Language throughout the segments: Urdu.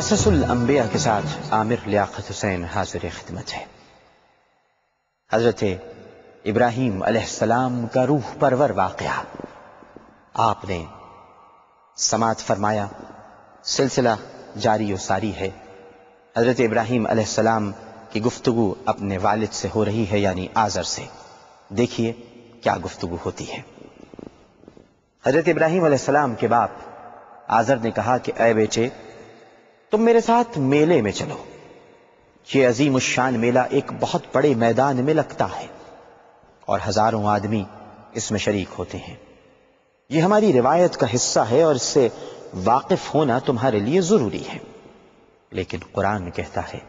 قصص الانبیاء کے ساتھ عامر لیاقت حسین حاضر خدمت ہے۔ حضرت ابراہیم علیہ السلام کا روح پرور واقعہ آپ نے سماعت فرمایا، سلسلہ جاری و ساری ہے۔ حضرت ابراہیم علیہ السلام کی گفتگو اپنے والد سے ہو رہی ہے، یعنی آزر سے۔ دیکھیے کیا گفتگو ہوتی ہے۔ حضرت ابراہیم علیہ السلام کے باپ آزر نے کہا کہ اے بیٹے، تم میرے ساتھ میلے میں چلو۔ یہ عظیم الشان میلہ ایک بہت بڑے میدان میں لگتا ہے اور ہزاروں آدمی اس میں شریک ہوتے ہیں۔ یہ ہماری روایت کا حصہ ہے اور اس سے واقف ہونا تمہارے لیے ضروری ہے۔ لیکن قرآن کہتا ہے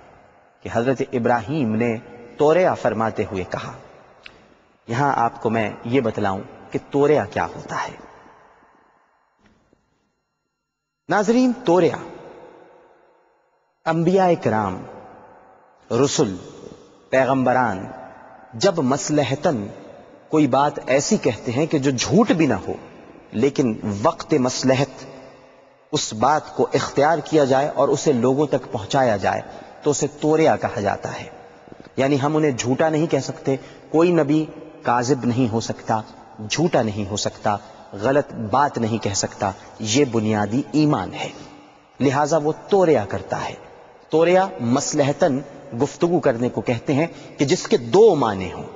کہ حضرت ابراہیم نے توریا فرماتے ہوئے کہا۔ یہاں آپ کو میں یہ بتلاؤں کہ توریا کیا ہوتا ہے۔ ناظرین، توریا انبیاء کرام، رسل، پیغمبران جب مصلحتاً کوئی بات ایسی کہتے ہیں کہ جو جھوٹ بھی نہ ہو، لیکن وقت مصلحت اس بات کو اختیار کیا جائے اور اسے لوگوں تک پہنچایا جائے تو اسے توریا کہا جاتا ہے۔ یعنی ہم انہیں جھوٹا نہیں کہہ سکتے، کوئی نبی کاذب نہیں ہو سکتا، جھوٹا نہیں ہو سکتا، غلط بات نہیں کہہ سکتا، یہ بنیادی ایمان ہے، لہٰذا وہ توریا کرتا ہے۔ توریا مصلحتاً گفتگو کرنے کو کہتے ہیں کہ جس کے دو معنی ہوں۔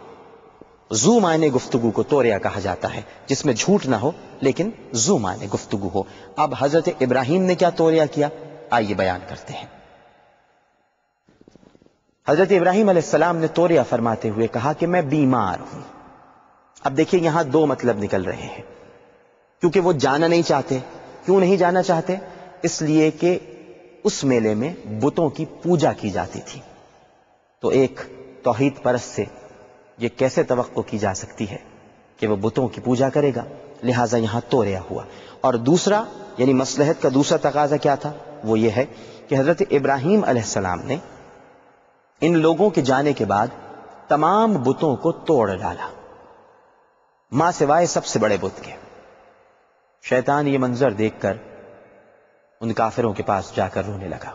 ذو معنی گفتگو کو توریا کہا جاتا ہے، جس میں جھوٹ نہ ہو لیکن ذو معنی گفتگو ہو۔ اب حضرت ابراہیم نے کیا توریا کیا، آئیے بیان کرتے ہیں۔ حضرت ابراہیم علیہ السلام نے توریا فرماتے ہوئے کہا کہ میں بیمار ہوں۔ اب دیکھیے یہاں دو مطلب نکل رہے ہیں، کیونکہ وہ جانا نہیں چاہتے۔ کیوں نہیں جانا چاہتے؟ اس لیے کہ اس میلے میں بتوں کی پوجا کی جاتی تھی، تو ایک توحید پرست سے یہ کیسے توقع کی جا سکتی ہے کہ وہ بتوں کی پوجا کرے گا، لہٰذا یہاں توریا ہوا۔ اور دوسرا یعنی مصلحت کا دوسرا تقاضا کیا تھا، وہ یہ ہے کہ حضرت ابراہیم علیہ السلام نے ان لوگوں کے جانے کے بعد تمام بتوں کو توڑ ڈالا، ماں سوائے سب سے بڑے بت کے۔ شیطان یہ منظر دیکھ کر ان کافروں کے پاس جا کر رونے لگا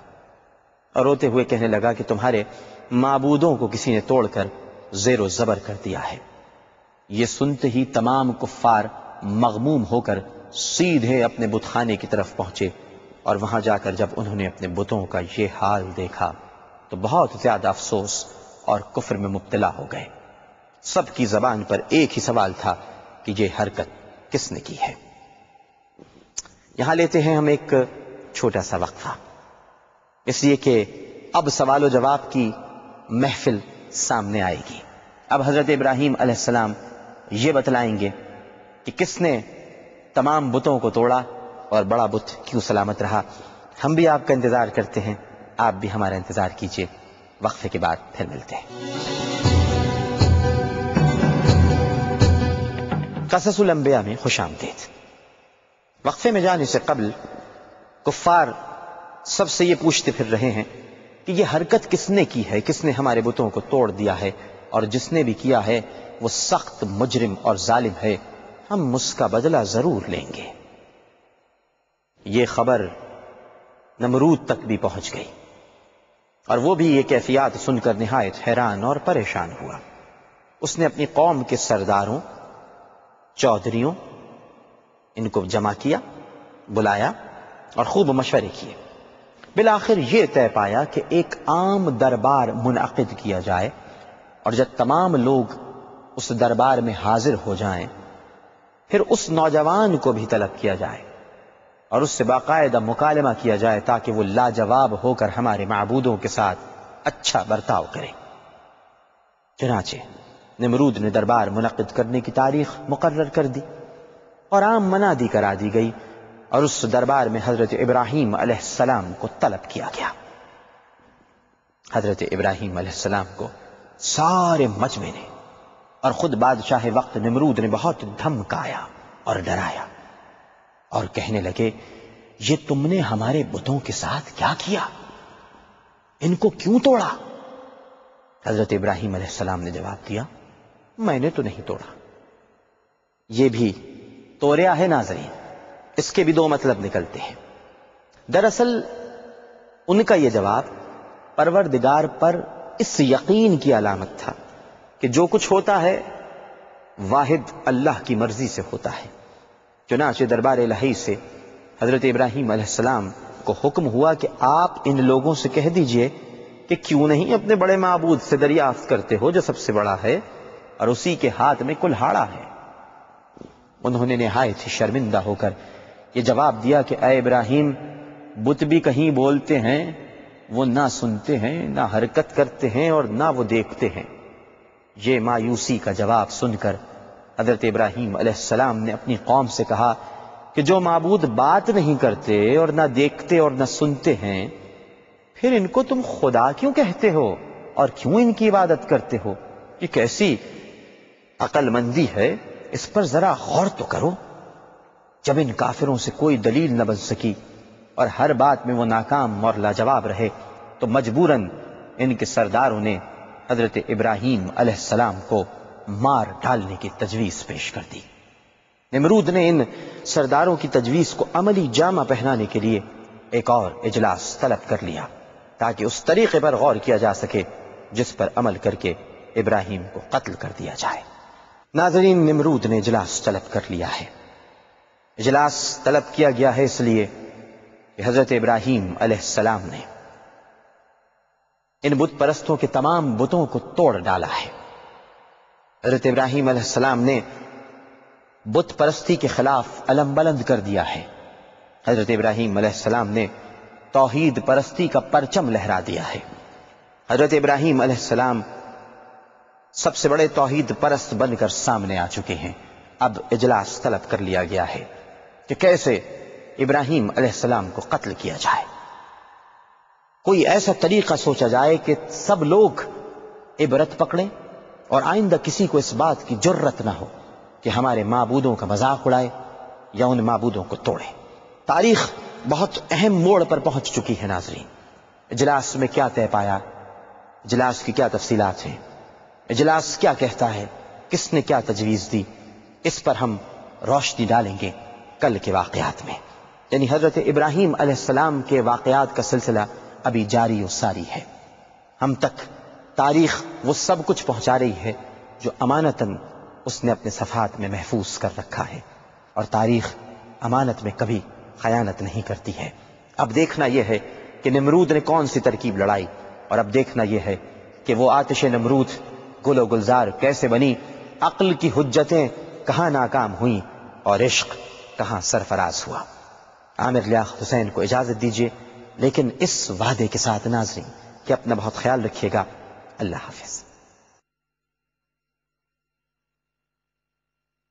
اور روتے ہوئے کہنے لگا کہ تمہارے معبودوں کو کسی نے توڑ کر زیر و زبر کر دیا ہے۔ یہ سنتے ہی تمام کفار مغموم ہو کر سیدھے اپنے بت خانے کی طرف پہنچے، اور وہاں جا کر جب انہوں نے اپنے بتوں کا یہ حال دیکھا تو بہت زیادہ افسوس اور کفر میں مبتلا ہو گئے۔ سب کی زبان پر ایک ہی سوال تھا کہ یہ حرکت کس نے کی ہے۔ یہاں لیتے ہیں ہم ایک چھوٹا سا وقفہ، اس لیے کہ اب سوال و جواب کی محفل سامنے آئے گی۔ اب حضرت ابراہیم علیہ السلام یہ بتلائیں گے کہ کس نے تمام بتوں کو توڑا اور بڑا بت کیوں سلامت رہا۔ ہم بھی آپ کا انتظار کرتے ہیں، آپ بھی ہمارا انتظار کیجئے۔ وقفے کے بعد پھر ملتے ہیں۔ قصص الانبیاء میں خوش آمدید۔ وقفے میں جانے سے قبل کفار سب سے یہ پوچھتے پھر رہے ہیں کہ یہ حرکت کس نے کی ہے، کس نے ہمارے بتوں کو توڑ دیا ہے، اور جس نے بھی کیا ہے وہ سخت مجرم اور ظالم ہے، ہم اس کا بدلہ ضرور لیں گے۔ یہ خبر نمرود تک بھی پہنچ گئی اور وہ بھی یہ کیفیات سن کر نہایت حیران اور پریشان ہوا۔ اس نے اپنی قوم کے سرداروں، چودھریوں، ان کو جمع کیا، بلایا اور خوب مشورے کیے۔ بالآخر یہ طے پایا کہ ایک عام دربار منعقد کیا جائے، اور جب تمام لوگ اس دربار میں حاضر ہو جائیں پھر اس نوجوان کو بھی طلب کیا جائے اور اس سے باقاعدہ مکالمہ کیا جائے تاکہ وہ لاجواب ہو کر ہمارے معبودوں کے ساتھ اچھا برتاؤ کرے۔ چنانچہ نمرود نے دربار منعقد کرنے کی تاریخ مقرر کر دی اور عام منادی کرا دی گئی، اور اس دربار میں حضرت ابراہیم علیہ السلام کو طلب کیا گیا۔ حضرت ابراہیم علیہ السلام کو سارے مجمع نے اور خود بادشاہ وقت نمرود نے بہت دھمکایا اور ڈرایا، اور کہنے لگے یہ تم نے ہمارے بتوں کے ساتھ کیا کیا، ان کو کیوں توڑا؟ حضرت ابراہیم علیہ السلام نے جواب دیا میں نے تو نہیں توڑا۔ یہ بھی توریا ہے ناظرین، اس کے بھی دو مطلب نکلتے ہیں۔ دراصل ان کا یہ جواب پروردگار پر اس یقین کی علامت تھا کہ جو کچھ ہوتا ہے واحد اللہ کی مرضی سے ہوتا ہے۔ چنانچہ دربار الہی سے حضرت ابراہیم علیہ السلام کو حکم ہوا کہ آپ ان لوگوں سے کہہ دیجئے کہ کیوں نہیں اپنے بڑے معبود سے دریافت کرتے ہو جو سب سے بڑا ہے اور اسی کے ہاتھ میں کلہاڑا ہے۔ انہوں نے نہایت ہی شرمندہ ہو کر یہ جواب دیا کہ اے ابراہیم، بت بھی کہیں بولتے ہیں، وہ نہ سنتے ہیں، نہ حرکت کرتے ہیں اور نہ وہ دیکھتے ہیں۔ یہ مایوسی کا جواب سن کر حضرت ابراہیم علیہ السلام نے اپنی قوم سے کہا کہ جو معبود بات نہیں کرتے اور نہ دیکھتے اور نہ سنتے ہیں، پھر ان کو تم خدا کیوں کہتے ہو اور کیوں ان کی عبادت کرتے ہو؟ یہ کیسی عقل مندی ہے، اس پر ذرا غور تو کرو۔ جب ان کافروں سے کوئی دلیل نہ بن سکی اور ہر بات میں وہ ناکام اور لاجواب رہے تو مجبوراً ان کے سرداروں نے حضرت ابراہیم علیہ السلام کو مار ڈالنے کی تجویز پیش کر دی۔ نمرود نے ان سرداروں کی تجویز کو عملی جامہ پہنانے کے لیے ایک اور اجلاس طلب کر لیا تاکہ اس طریقے پر غور کیا جا سکے جس پر عمل کر کے ابراہیم کو قتل کر دیا جائے۔ ناظرین، نمرود نے اجلاس طلب کر لیا ہے۔ اجلاس طلب کیا گیا ہے اس لیے کہ حضرت ابراہیم علیہ السلام نے ان بت پرستوں کے تمام بتوں کو توڑ ڈالا ہے۔ حضرت ابراہیم علیہ السلام نے بت پرستی کے خلاف علم بلند کر دیا ہے۔ حضرت ابراہیم علیہ السلام نے توحید پرستی کا پرچم لہرا دیا ہے۔ حضرت ابراہیم علیہ السلام سب سے بڑے توحید پرست بن کر سامنے آ چکے ہیں۔ اب اجلاس طلب کر لیا گیا ہے کہ کیسے ابراہیم علیہ السلام کو قتل کیا جائے۔ کوئی ایسا طریقہ سوچا جائے کہ سب لوگ عبرت پکڑیں اور آئندہ کسی کو اس بات کی جرت نہ ہو کہ ہمارے معبودوں کا مذاق اڑائے یا ان معبودوں کو توڑے۔ تاریخ بہت اہم موڑ پر پہنچ چکی ہے ناظرین۔ اجلاس میں کیا طے پایا، اجلاس کی کیا تفصیلات ہیں، اجلاس کیا کہتا ہے، کس نے کیا تجویز دی، اس پر ہم روشنی ڈالیں گے کل کے واقعات میں۔ یعنی حضرت ابراہیم علیہ السلام کے واقعات کا سلسلہ ابھی جاری و ساری ہے۔ ہم تک تاریخ وہ سب کچھ پہنچا رہی ہے جو امانتاً اس نے اپنے صفحات میں محفوظ کر رکھا ہے، اور تاریخ امانت میں کبھی خیانت نہیں کرتی ہے۔ اب دیکھنا یہ ہے کہ نمرود نے کون سی ترکیب لڑائی، اور اب دیکھنا یہ ہے کہ وہ آتش نمرود گل و گلزار کیسے بنی، عقل کی حجتیں کہاں ناکام ہوئیں اور عشق کہاں سرفراز ہوا۔ عامر لیاقت حسین کو اجازت دیجیے، لیکن اس وعدے کے ساتھ ناظرین کہ اپنا بہت خیال رکھیے گا۔ اللہ حافظ۔